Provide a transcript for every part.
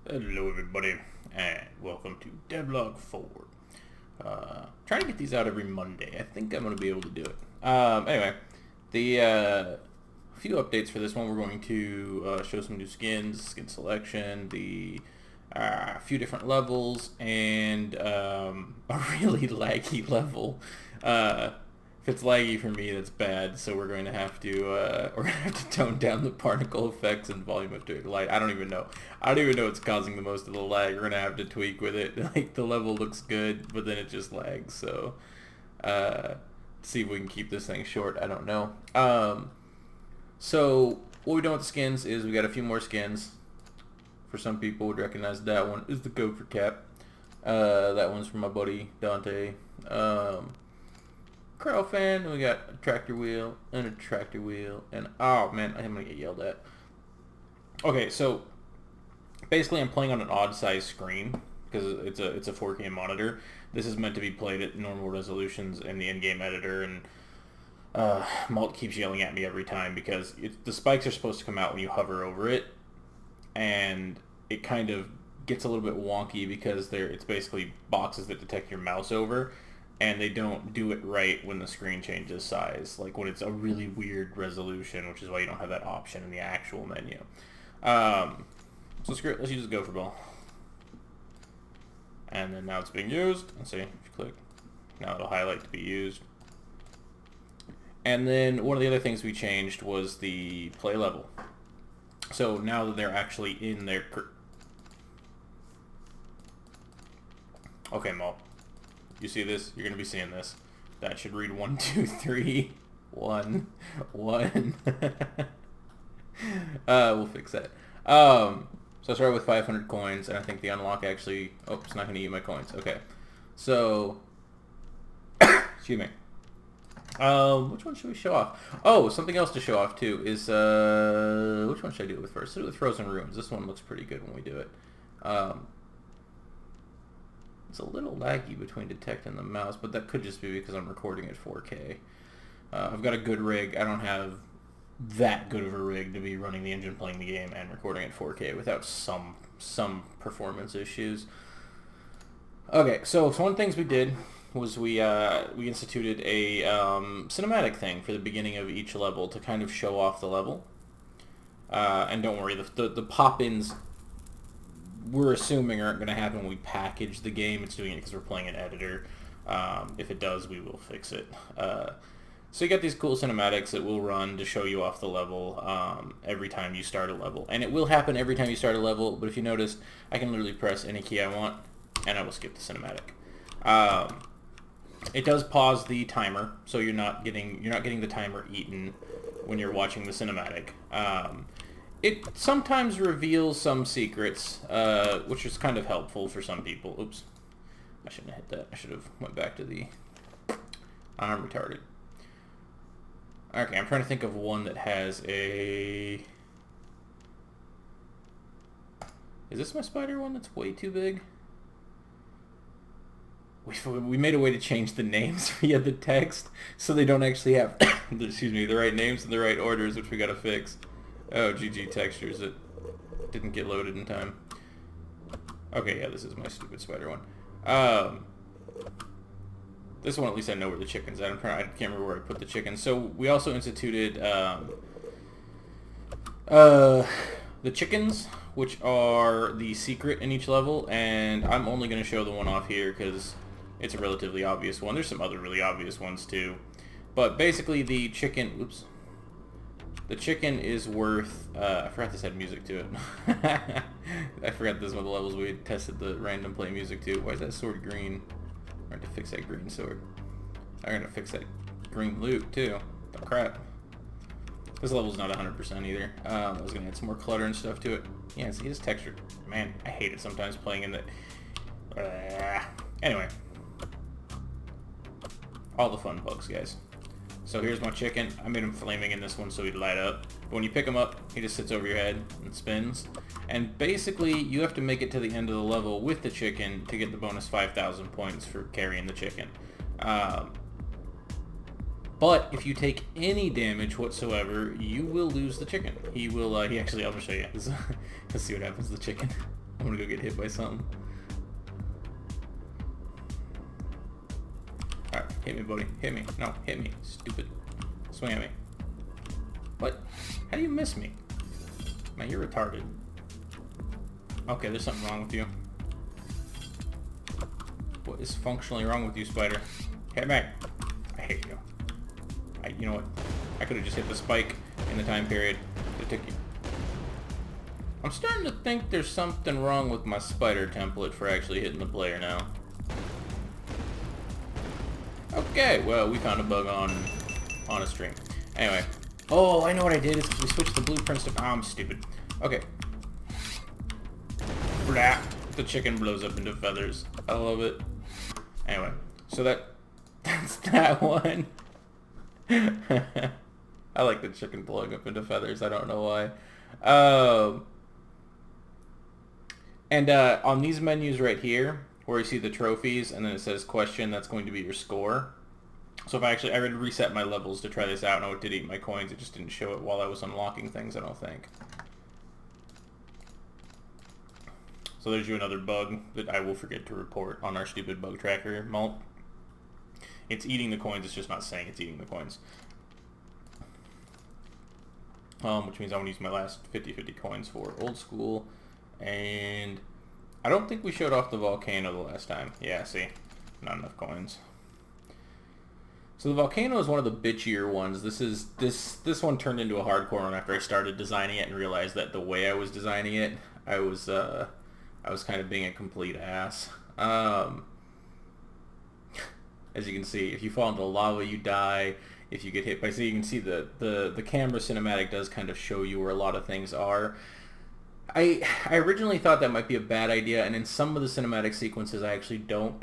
Hello everybody, and welcome to Devlog 4. Trying to get these out every Monday. I think I'm going to be able to do it. Anyway, the few updates for this one. We're going to show some new skins, skin selection, the few different levels, and a really laggy level. If it's laggy for me, that's bad. So we're going to have to tone down the particle effects and volume up to light. I don't even know what's causing the most of the lag. We're gonna have to tweak with it. Like, the level looks good, but then it just lags. So see if we can keep this thing short. I don't know. So what we're doing with the skins is we got a few more skins. For some people would recognize that one is the Gopher Cap. That one's from my buddy Dante. Crow fan, and we got a tractor wheel and a tractor wheel, and oh man, I'm gonna get yelled at. Okay, so basically I'm playing on an odd size screen because it's a 4K monitor. This is meant to be played at normal resolutions in the in-game editor, and Malt keeps yelling at me every time because the spikes are supposed to come out when you hover over it, and it kind of gets a little bit wonky because it's basically boxes that detect your mouse over, and they don't do it right when the screen changes size, like when it's a really weird resolution, which is why you don't have that option in the actual menu. So screw it, let's use the Gopher Ball. And then now it's being used. Let's see, if you click, now it'll highlight to be used. And then one of the other things we changed was the play level. So now that they're actually in their... Okay, Malt. You see this? You're going to be seeing this. That should read 1, 2, 3, 1, 1. We'll fix that. So I started with 500 coins, and I think the unlock actually... Oh, it's not going to eat my coins. Okay. So... Excuse me. Which one should we show off? Oh, something else to show off, too, is... Which one should I do it with first? Let's do it with Frozen Rooms. This one looks pretty good when we do it. It's a little laggy between detect and the mouse, but that could just be because I'm recording at 4K. I've got a good rig. I don't have that good of a rig to be running the engine, playing the game, and recording at 4K without some performance issues. Okay, so one of the things we did was we instituted a cinematic thing for the beginning of each level to kind of show off the level. And don't worry, the pop-ins we're assuming aren't going to happen when we package the game. It's doing it because we're playing an editor. If it does, we will fix it. So you got these cool cinematics that will run to show you off the level every time you start a level. And it will happen every time you start a level, but if you notice, I can literally press any key I want, and I will skip the cinematic. It does pause the timer, so you're not getting the timer eaten when you're watching the cinematic. It sometimes reveals some secrets, which is kind of helpful for some people. Oops. I shouldn't have hit that. I should have went back to the... I'm retarded. Okay, I'm trying to think of one that has a... Is this my spider one that's way too big? We made a way to change the names via the text, so they don't actually have, excuse me, the right names in the right orders, which we gotta fix. Oh, GG textures, it didn't get loaded in time. Okay, yeah, this is my stupid spider one. This one, at least I know where the chicken's at. I can't remember where I put the chicken. So we also instituted the chickens, which are the secret in each level, and I'm only going to show the one off here because it's a relatively obvious one. There's some other really obvious ones too. But basically the chicken... Oops. The chicken is worth... I forgot this had music to it. I forgot this is one of the levels we had tested the random play music to. Why is that sword green? I have to fix that green sword. I'm going to fix that green loot too. Oh, crap. This level's not 100% either. I was going to add some more clutter and stuff to it. Yeah, see this texture. Man, I hate it sometimes playing in the... Anyway. All the fun bugs, guys. So here's my chicken. I made him flaming in this one so he'd light up. But when you pick him up, he just sits over your head and spins. And basically, you have to make it to the end of the level with the chicken to get the bonus 5,000 points for carrying the chicken. But if you take any damage whatsoever, you will lose the chicken. He will, he actually, I'm going to show you. Let's see what happens to the chicken. I'm gonna go get hit by something. Alright, hit me, buddy. Hit me. No, hit me. Stupid. Swing at me. What? How do you miss me? Man, you're retarded. Okay, there's something wrong with you. What is functionally wrong with you, spider? Hit me. I hate you. You know what? I could have just hit the spike in the time period it took you. I'm starting to think there's something wrong with my spider template for actually hitting the player now. Okay, well, we found a bug on a stream. Anyway. Oh, I know what I did. Is we switched the blueprints to... Oh, I'm stupid. Okay. Blah. The chicken blows up into feathers. I love it. Anyway, so that's that one. I like the chicken blowing up into feathers. I don't know why. And on these menus right here, where you see the trophies and then it says question, that's going to be your score. So if I already reset my levels to try this out, and it did eat my coins. It just didn't show it while I was unlocking things, I don't think. So there's you another bug that I will forget to report on our stupid bug tracker mult. It's eating the coins, it's just not saying it's eating the coins. Which means I want to use my last 50-50 coins for old school. And I don't think we showed off the volcano the last time. Yeah, see, not enough coins. So the volcano is one of the bitchier ones. This one turned into a hardcore one after I started designing it and realized that the way I was designing it, I was kind of being a complete ass. As you can see, if you fall into lava, you die. If you get hit by... So you can see the camera cinematic does kind of show you where a lot of things are. I originally thought that might be a bad idea, and in some of the cinematic sequences I actually don't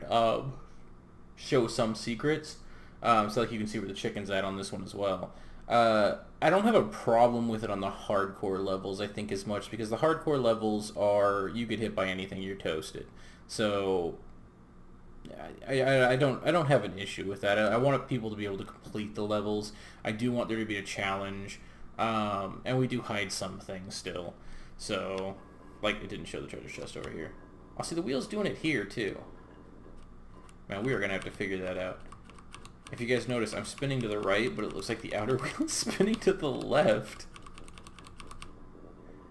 show some secrets. So like you can see where the chicken's at on this one as well. I don't have a problem with it on the hardcore levels, I think, as much, because the hardcore levels are, you get hit by anything, you're toasted. So I don't have an issue with that. I want people to be able to complete the levels. I do want there to be a challenge, and we do hide some things still. So, like, it didn't show the treasure chest over here. Oh, see, the wheel's doing it here too. Man, we are gonna have to figure that out. If you guys notice, I'm spinning to the right, but it looks like the outer wheel is spinning to the left.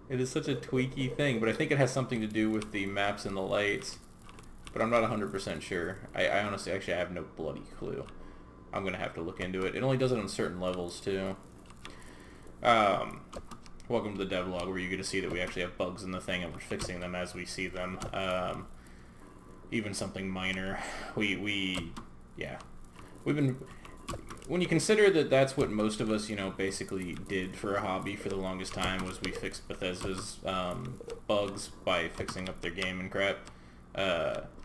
It is such a tweaky thing, but I think it has something to do with the maps and the lights. But I'm not 100% sure. I honestly, actually, I have no bloody clue. I'm going to have to look into it. It only does it on certain levels, too. Welcome to the Dev Log, where you get to see that we actually have bugs in the thing, and we're fixing them as we see them. Even something minor. Yeah. We've been... When you consider that that's what most of us, you know, basically did for a hobby for the longest time, was we fixed Bethesda's bugs by fixing up their game and crap.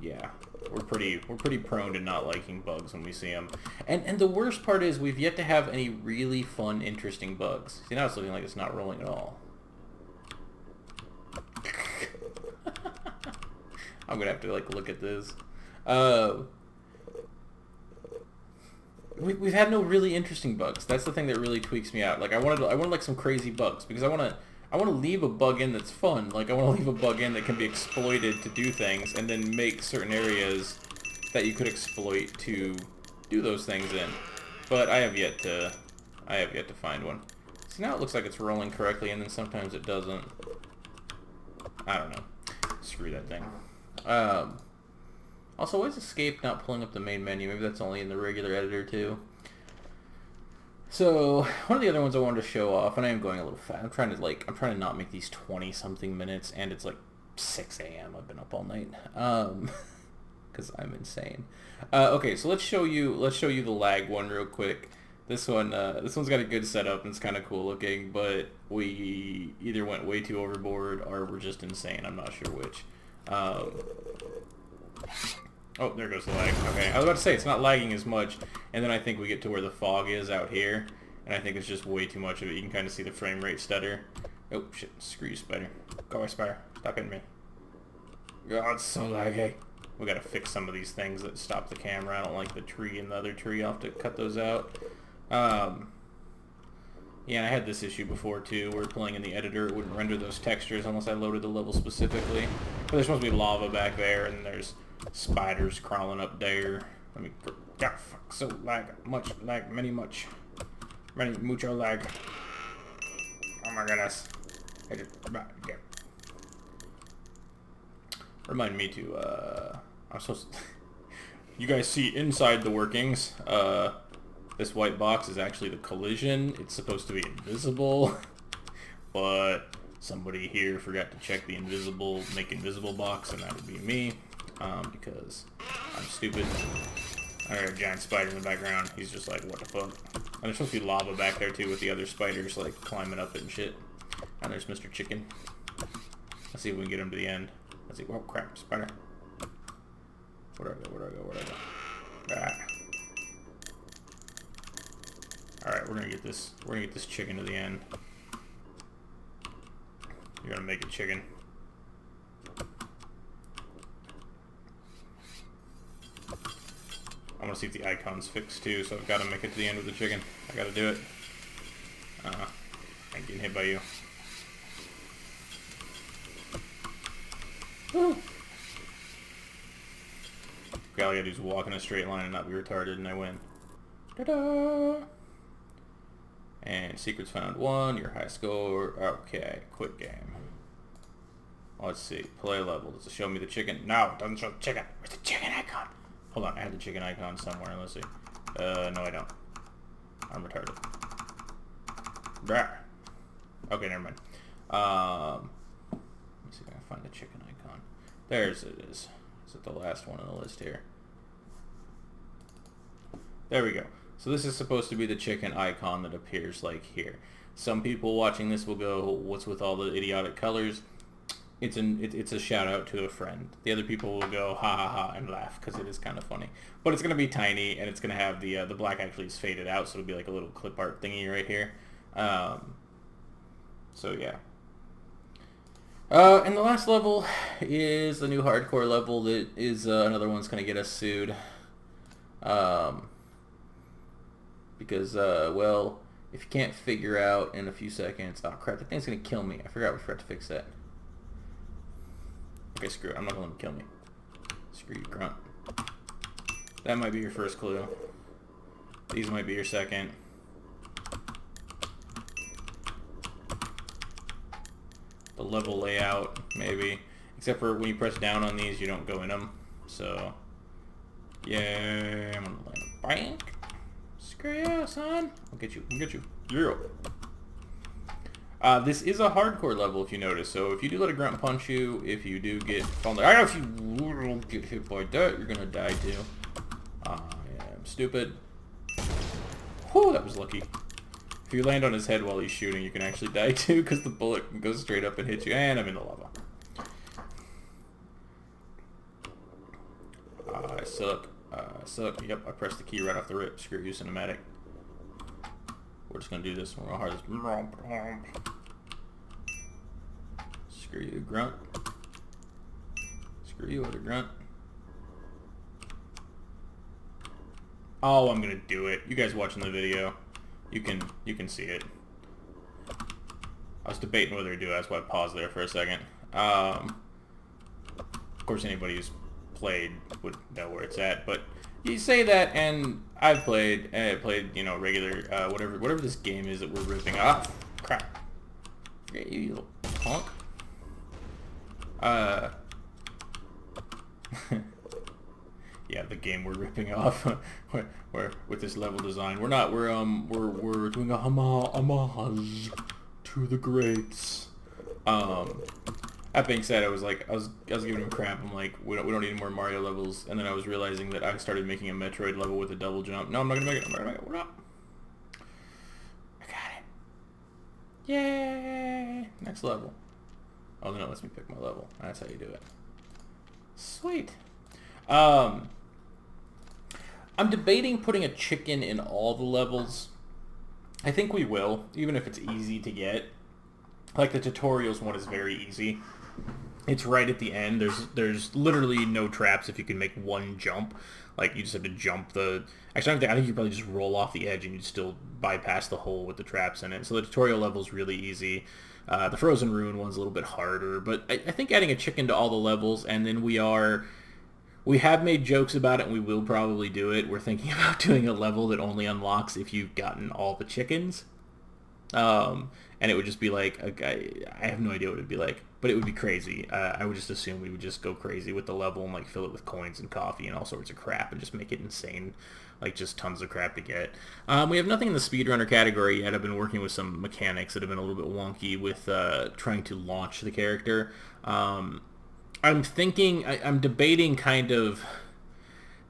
Yeah, we're pretty prone to not liking bugs when we see them. And the worst part is we've yet to have any really fun, interesting bugs. See, now it's looking like it's not rolling at all. I'm gonna have to, like, look at this. We've had no really interesting bugs. That's the thing that really tweaks me out. Like, I wanted like some crazy bugs, because I want to leave a bug in that's fun. Like, I want to leave a bug in that can be exploited to do things, and then make certain areas that you could exploit to do those things in. But I have yet to find one. See, now it looks like it's rolling correctly, and then sometimes it doesn't. I don't know. Screw that thing. Also, why is Escape not pulling up the main menu? Maybe that's only in the regular editor, too. So, one of the other ones I wanted to show off, and I am going a little fast. I'm trying to not make these 20-something minutes, and it's like 6 a.m. I've been up all night. Because I'm insane. Okay, so let's show you the lag one real quick. This one's got a good setup, and it's kind of cool looking, but we either went way too overboard, or we're just insane. I'm not sure which. Oh, there goes the lag. Okay, I was about to say, it's not lagging as much, and then I think we get to where the fog is out here, and I think it's just way too much of it. You can kind of see the frame rate stutter. Oh, shit. Screw you, spider. Go away, spider. Stop hitting me. God, it's so laggy. We gotta fix some of these things that stop the camera. I don't like the tree and the other tree. I'll have to cut those out. Yeah, and I had this issue before too, where playing in the editor, it wouldn't render those textures unless I loaded the level specifically. But there's supposed to be lava back there, and there's spiders crawling up there. Let me... God, fuck, so lag. Much lag. Mucho lag. Oh my goodness. I just... Yeah. Remind me to, I'm supposed to... You guys see inside the workings, this white box is actually the collision. It's supposed to be invisible, but somebody here forgot to check the make invisible box, and that would be me, because I'm stupid. I got a giant spider in the background. He's just like, what the fuck? And there's supposed to be lava back there too with the other spiders like climbing up it and shit. And there's Mr. Chicken. Let's see if we can get him to the end. Let's see. Oh crap, spider. Where'd I go? Ah. Alright, we're gonna get this chicken to the end. You're gonna make it chicken. I wanna see if the icon's fixed too, so I've gotta make it to the end with the chicken. I gotta do it. I'm getting hit by you. Woo! All I gotta do is walk in a straight line and not be retarded, and I win. Ta-da! And secrets found 1, your high score. Okay, quit game. Let's see, play level. Does it show me the chicken? No, it doesn't show the chicken. Where's the chicken icon? Hold on, I had the chicken icon somewhere. Let's see. No, I don't. I'm retarded. Blah. Okay, never mind. Let me see if I can find the chicken icon. There's it is. Is it the last one on the list here? There we go. So this is supposed to be the chicken icon that appears like here. Some people watching this will go, what's with all the idiotic colors? It's a shout out to a friend. The other people will go ha ha ha and laugh because it is kind of funny. But it's going to be tiny, and it's going to have the black actually is faded out, so it'll be like a little clip art thingy right here. So yeah. And the last level is the new hardcore level that is another one's going to get us sued. Because, well, if you can't figure out in a few seconds... Oh, crap, that thing's going to kill me. I forgot we forgot to fix that. Okay, screw it. I'm not going to let him kill me. Screw you, grunt. That might be your first clue. These might be your second. The level layout, maybe. Except for when you press down on these, you don't go in them. So, yeah, I'm going to land a bank. Screw you, son. I'll get you. I'll get you. Yeah. This is a hardcore level, if you notice. So if you do let a grunt punch you, if you do get... I don't know if you get hit by that, you're going to die too. I am stupid. Whew, that was lucky. If you land on his head while he's shooting, you can actually die too, because the bullet goes straight up and hits you. And I'm in the lava. I suck. Yep, I pressed the key right off the rip. Screw you, cinematic. We're just gonna do this. We're gonna hard this. Screw you, grunt. Screw you, other grunt. Oh, I'm gonna do it. You guys watching the video, you can see it. I was debating whether to do it. That's why I paused there for a second. Of course, anybody who's played would know where it's at, but you say that, and I've played, you know, regular, whatever this game is that we're ripping off. Crap. Forget you little punk. Yeah, the game we're ripping off, where with this level design, we're doing a homage to the greats. That being said, I was giving him crap. I'm like, we don't need any more Mario levels, and then I was realizing that I started making a Metroid level with a double jump. No, I'm not gonna make it. I'm not gonna make it. What up? I got it. Yay! Next level. Oh, then it lets me pick my level. That's how you do it. Sweet. I'm debating putting a chicken in all the levels. I think we will, even if it's easy to get. Like the tutorials one is very easy. It's right at the end. There's literally no traps if you can make one jump. Like, you just have to jump the... Actually, I think you probably just roll off the edge and you'd still bypass the hole with the traps in it. So the tutorial level's really easy. The Frozen Ruin one's a little bit harder. But I think adding a chicken to all the levels, and then we have made jokes about it, and we will probably do it. We're thinking about doing a level that only unlocks if you've gotten all the chickens. And it would just be like, I have no idea what it would be like, but it would be crazy. I would just assume we would just go crazy with the level and like fill it with coins and coffee and all sorts of crap and just make it insane, like just tons of crap to get. We have nothing in the speedrunner category yet. I've been working with some mechanics that have been a little bit wonky with trying to launch the character. I'm debating kind of...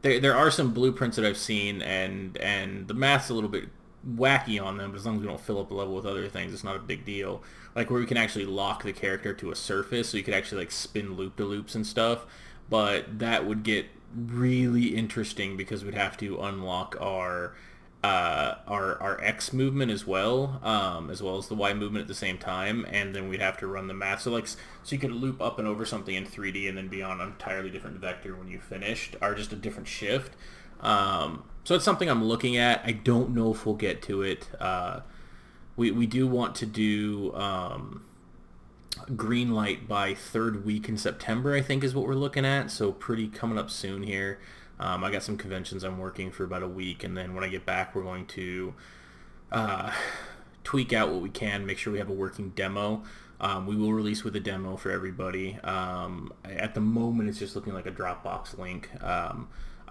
There are some blueprints that I've seen, and the math's a little bit wacky on them, but as long as we don't fill up the level with other things, it's not a big deal. Like where we can actually lock the character to a surface, so you could actually like spin loop-de-loops and stuff, but that would get really interesting because we'd have to unlock our X movement as well as the Y movement at the same time, and then we'd have to run the math. So you could loop up and over something in 3D and then be on an entirely different vector when you finished, or just a different shift. So it's something I'm looking at. I don't know if we'll get to it. We do want to do green light by third week in September, I think is what we're looking at. So pretty coming up soon here. I got some conventions I'm working for about a week, and then when I get back, we're going to tweak out what we can, make sure we have a working demo. We will release with a demo for everybody. At the moment, it's just looking like a Dropbox link.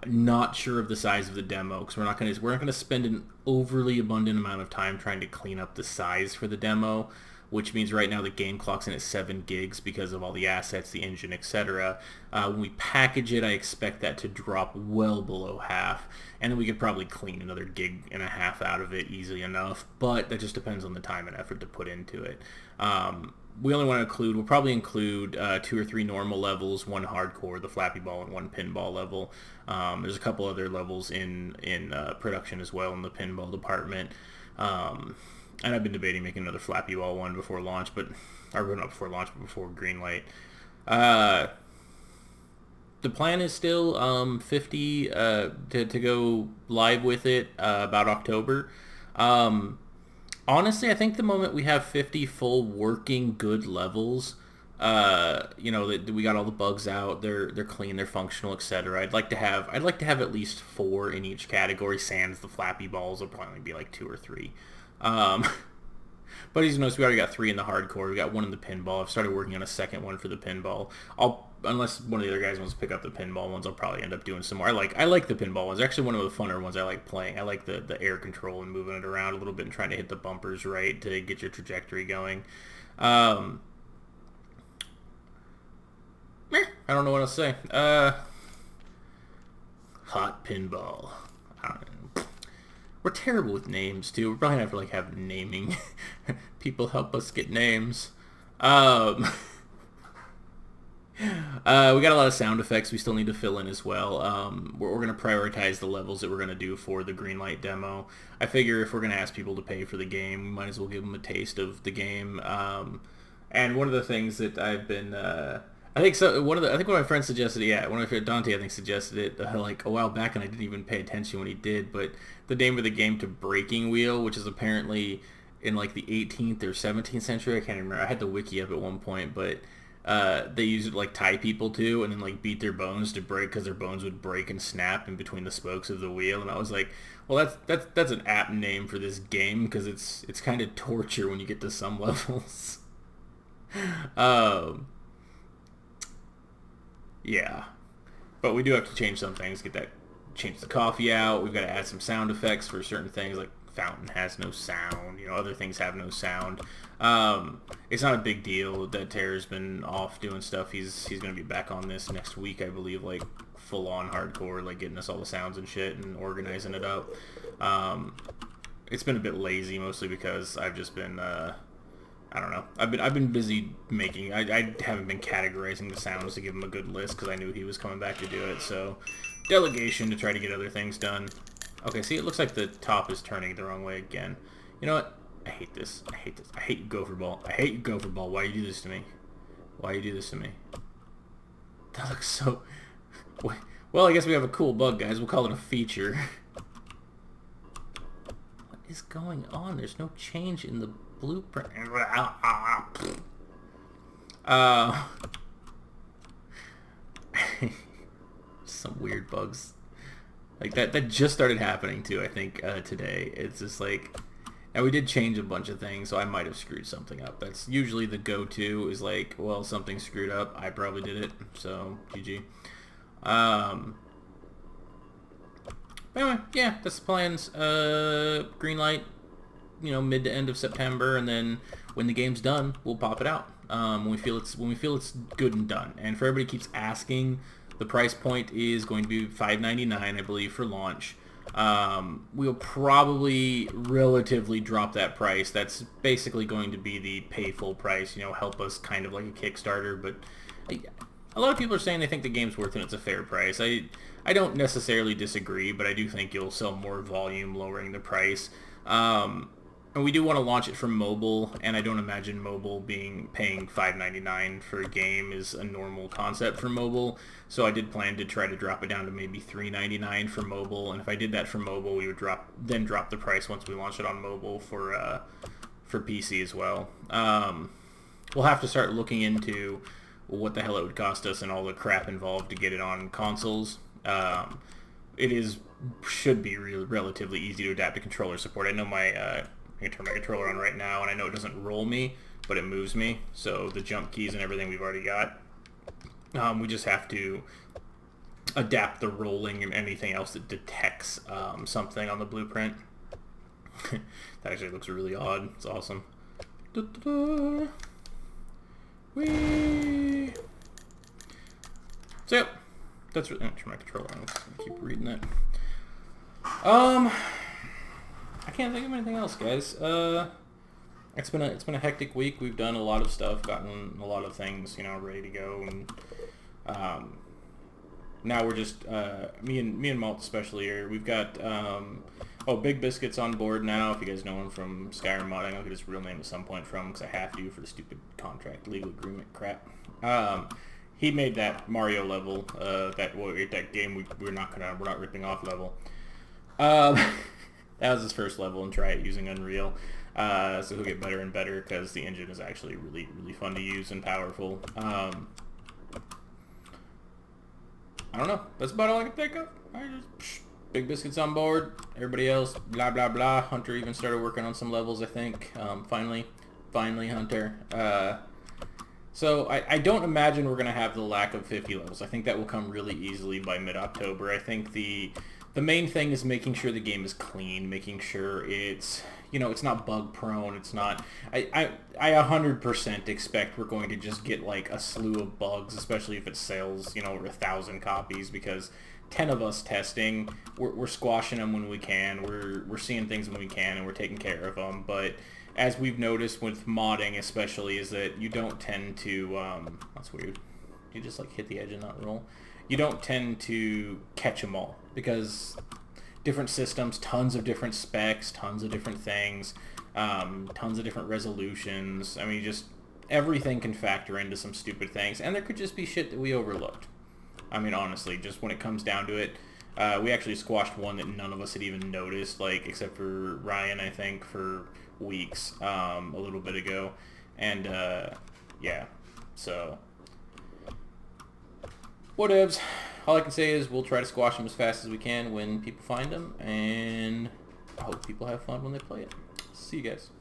Not sure of the size of the demo because we're not going to spend an overly abundant amount of time trying to clean up the size for the demo, which means right now the game clock's in at 7 gigs because of all the assets, the engine, etc. When we package it, I expect that to drop well below half, and then we could probably clean another 1.5 gigs out of it easily enough, but that just depends on the time and effort to put into it. We'll probably include 2 or 3 normal levels, 1 hardcore, the Flappy Ball, and 1 pinball level. There's a couple other levels in production as well in the pinball department. And I've been debating making another Flappy Ball one before launch, before Greenlight. The plan is still 50 to go live with it about October. Honestly, I think the moment we have 50 full working good levels, that we got all the bugs out, they're clean, they're functional, etc. I'd like to have at least 4 in each category. Sans the Flappy Balls will probably be like 2 or 3. But as you notice, we already got 3 in the hardcore. We got 1 in the pinball. I've started working on a second one for the pinball. Unless one of the other guys wants to pick up the pinball ones, I'll probably end up doing some more. I like the pinball ones. They're actually one of the funner ones I like playing. I like the air control and moving it around a little bit and trying to hit the bumpers right to get your trajectory going. I don't know what else to say. Hot pinball. I don't know. We're terrible with names too. We're probably gonna have to have naming people help us get names. We got a lot of sound effects we still need to fill in as well. We're going to prioritize the levels that we're going to do for the Greenlight demo. I figure if we're going to ask people to pay for the game, we might as well give them a taste of the game. And one of the things that I've been... I think one of my friends suggested it. Yeah, one of my friends, Dante, I think, suggested it a while back, and I didn't even pay attention when he did. But the name of the game to Breaking Wheel, which is apparently in the 18th or 17th century. I can't remember. I had the wiki up at one point, but they used it to tie people to, and then beat their bones to break because their bones would break and snap in between the spokes of the wheel. And I was like, well, that's an apt name for this game because it's kind of torture when you get to some levels. Yeah, but we do have to change some things. Change the coffee out. We've got to add some sound effects for certain things, like fountain has no sound. Other things have no sound. It's not a big deal that Tara's been off doing stuff. He's going to be back on this next week, I believe, full on hardcore, getting us all the sounds and shit and organizing it up. It's been a bit lazy, mostly because I've just been I don't know. I've been busy making. I haven't been categorizing the sounds to give him a good list because I knew he was coming back to do it. So delegation to try to get other things done. Okay, see, it looks like the top is turning the wrong way again. You know what? I hate this. I hate you, Gopher Ball. I hate you, Gopher Ball. Why you do this to me? Why you do this to me? That looks so... Well, I guess we have a cool bug, guys. We'll call it a feature. What is going on? There's no change in the blueprint. Some weird bugs. Like, that just started happening, too, I think, today. It's just like... Now, we did change a bunch of things, so I might have screwed something up. That's usually the go-to, is like, well, something screwed up. I probably did it, so GG. Anyway, yeah, that's the plans. Green light, you know, mid to end of September, and then when the game's done, we'll pop it out. When we feel it's good and done. And for everybody keeps asking, the price point is going to be $5.99, I believe, for launch. We'll probably relatively drop that price. That's basically going to be the pay full price, you know, help us kind of like a Kickstarter, but a lot of people are saying they think the game's worth it and it's a fair price. I don't necessarily disagree, but I do think you'll sell more volume lowering the price. And we do want to launch it from mobile, and I don't imagine mobile paying $5.99 for a game is a normal concept for mobile. So I did plan to try to drop it down to maybe $3.99 for mobile, and if I did that for mobile, we would drop the price once we launch it on mobile for PC as well. We'll have to start looking into what the hell it would cost us and all the crap involved to get it on consoles. It should be relatively easy to adapt to controller support. I know I can turn my controller on right now, and I know it doesn't roll me, but it moves me. So the jump keys and everything we've already got. We just have to adapt the rolling and anything else that detects something on the blueprint. That actually looks really odd. It's awesome. Da-da-da. Whee! So, yep. That's really... turn my controller on. Let's keep reading that. I can't think of anything else, guys. It's been a hectic week. We've done a lot of stuff, gotten a lot of things, you know, ready to go, and now we're just me and Malt especially here. We've got Big Biscuit's on board now. If you guys know him from Skyrim modding, I'll get his real name at some point from, because I have to for the stupid contract legal agreement crap. He made that Mario level, that game we're not ripping off level. That was his first level, and try it using Unreal. So he'll get better and better because the engine is actually really, really fun to use and powerful. I don't know. That's about all I can think of. Big Biscuit's on board. Everybody else, blah, blah, blah. Hunter even started working on some levels, I think. Finally, Hunter. So I don't imagine we're going to have the lack of 50 levels. I think that will come really easily by mid-October. I think the main thing is making sure the game is clean, making sure it's, you know, it's not bug prone. It's not. I 100% expect we're going to just get like a slew of bugs, especially if it sells, you know, over 1,000 copies, because 10 of us testing, we're squashing them when we can. We're seeing things when we can, and we're taking care of them. But as we've noticed with modding, especially, is that you don't tend to. That's weird. You just like hit the edge and not roll. You don't tend to catch them all, because different systems, tons of different specs, tons of different things, tons of different resolutions. I mean, just everything can factor into some stupid things, and there could just be shit that we overlooked. I mean, honestly, just when it comes down to it, we actually squashed one that none of us had even noticed, like, except for Ryan, I think, for weeks, a little bit ago, and, yeah, so... Whatevs. All I can say is we'll try to squash them as fast as we can when people find them, and I hope people have fun when they play it. See you guys.